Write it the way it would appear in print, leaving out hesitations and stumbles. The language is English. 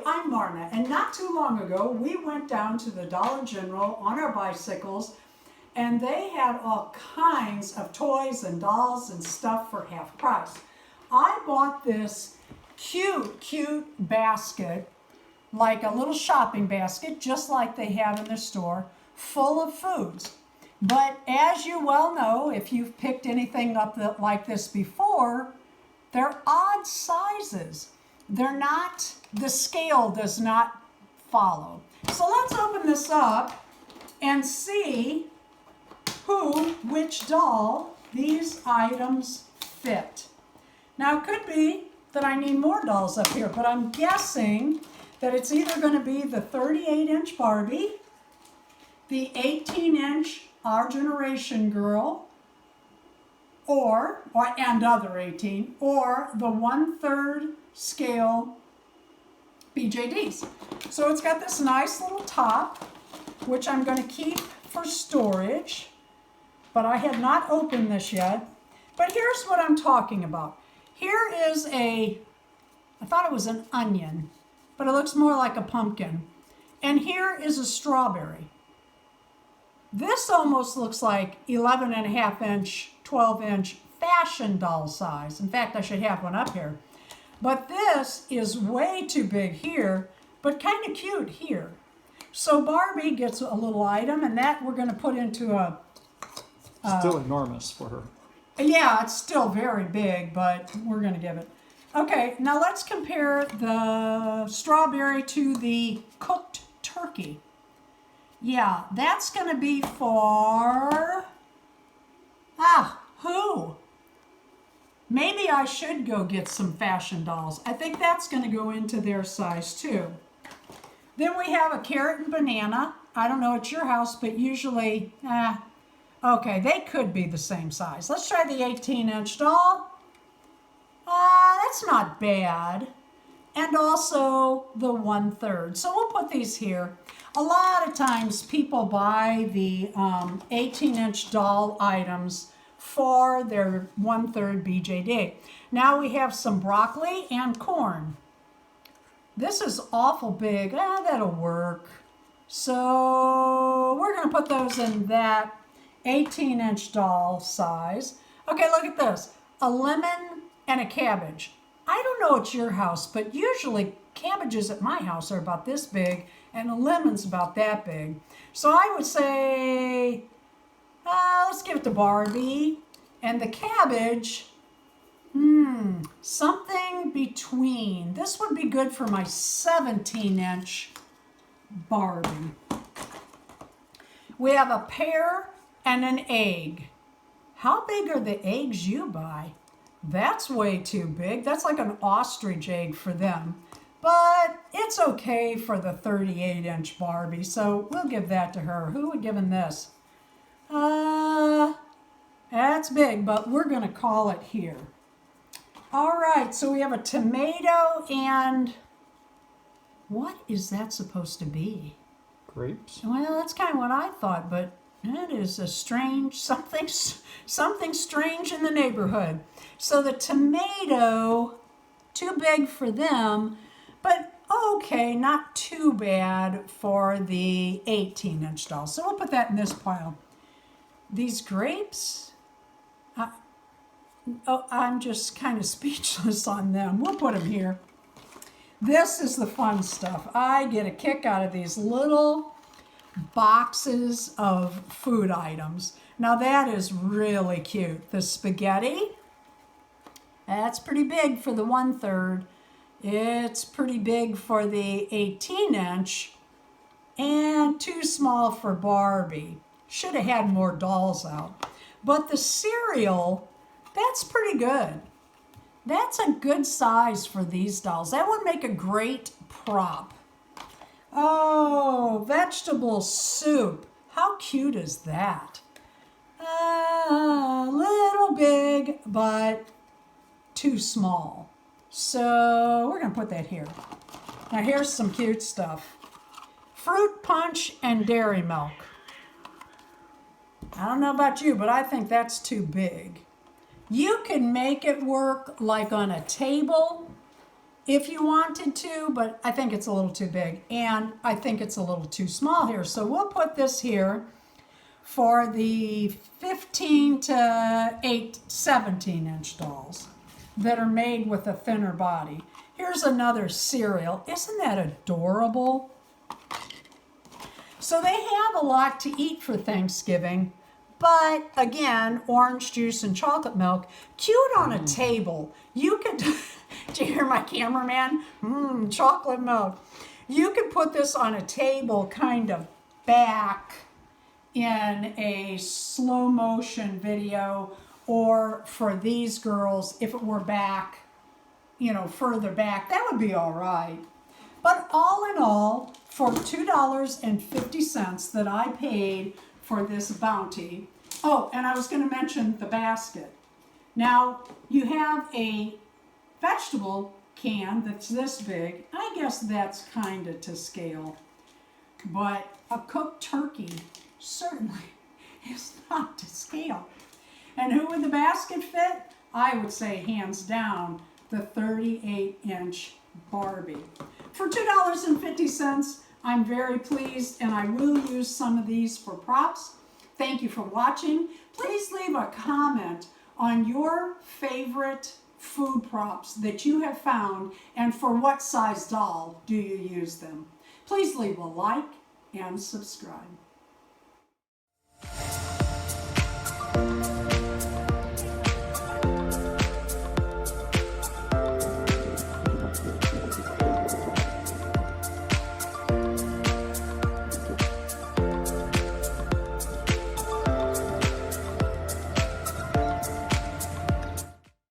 Hi, I'm Marna, and not too long ago we went down to the Dollar General on our bicycles, and they had all kinds of toys and dolls and stuff for half price. I bought this cute basket, like a little shopping basket, just like they have in the store, full of foods. But as you well know, if you've picked anything up like this before, they're odd sizes. They're not, the scale does not follow. So let's open this up and see which doll these items fit. Now it could be that I need more dolls up here, but I'm guessing that it's either going to be the 38-inch Barbie, the 18-inch Our Generation Girl, or and other 18, or the 1/3 scale BJDs. So it's got this nice little top, which I'm going to keep for storage, but I have not opened this yet. But here's what I'm talking about. Here is I thought it was an onion, but it looks more like a pumpkin. And here is a strawberry. This almost looks like 11.5-inch, 12-inch fashion doll size. In fact, I should have one up here. But this is way too big here, but kind of cute here. So Barbie gets a little item, and that we're going to put into a... Still enormous for her. Yeah, it's still very big, but we're going to give it. Okay, now let's compare the strawberry to the cooked turkey. Yeah, that's going to be for... who? Maybe I should go get some fashion dolls. I think that's going to go into their size too. Then we have a carrot and banana. I don't know at your house, but usually, okay, they could be the same size. Let's try the 18-inch doll. That's not bad. And also the 1/3. So we'll put these here. A lot of times people buy the 18-inch doll items for their 1/3 BJD. Now we have some broccoli and corn. This is awful big. That'll work. So we're going to put those in that 18-inch doll size. Okay, look at this. A lemon and a cabbage. I don't know at your house, but usually cabbages at my house are about this big and a lemon's about that big. So I would say, let's give it to Barbie. And the cabbage, something between. This would be good for my 17-inch Barbie. We have a pear and an egg. How big are the eggs you buy? That's way too big. That's like an ostrich egg for them. But it's okay for the 38-inch Barbie, so we'll give that to her. Who would give him this? That's big, but we're going to call it here. All right, so we have a tomato and... what is that supposed to be? Grapes? Well, that's kind of what I thought, but that is a strange, something strange in the neighborhood. So the tomato, too big for them, but okay, not too bad for the 18-inch doll. So we'll put that in this pile. These grapes, I'm just kind of speechless on them. We'll put them here. This is the fun stuff. I get a kick out of these little boxes of food items. Now that is really cute. The spaghetti, that's pretty big for the 1/3. It's pretty big for the 18-inch and too small for Barbie. Should have had more dolls out. But the cereal, that's pretty good. That's a good size for these dolls. That would make a great prop. Oh, vegetable soup. How cute is that? A little big, but too small. So we're going to put that here. Now here's some cute stuff. Fruit punch and dairy milk. I don't know about you, but I think that's too big. You can make it work like on a table if you wanted to, but I think it's a little too big, and I think it's a little too small here. So we'll put this here for the 15 to 17-inch dolls that are made with a thinner body. Here's another cereal. Isn't that adorable? So they have a lot to eat for Thanksgiving, but again, orange juice and chocolate milk, cute on a table. You could, do you hear my cameraman? Chocolate milk. You could put this on a table kind of back in a slow motion video, or for these girls, if it were back, you know, further back, that would be all right. But all in all, for $2.50 that I paid for this bounty. Oh, and I was going to mention the basket. Now, you have a vegetable can that's this big. I guess that's kind of to scale. But a cooked turkey certainly is not to scale. And who would the basket fit? I would say hands down the 38-inch Barbie. For $2.50, I'm very pleased, and I will use some of these for props. Thank you for watching. Please leave a comment on your favorite food props that you have found, and for what size doll do you use them. Please leave a like and subscribe.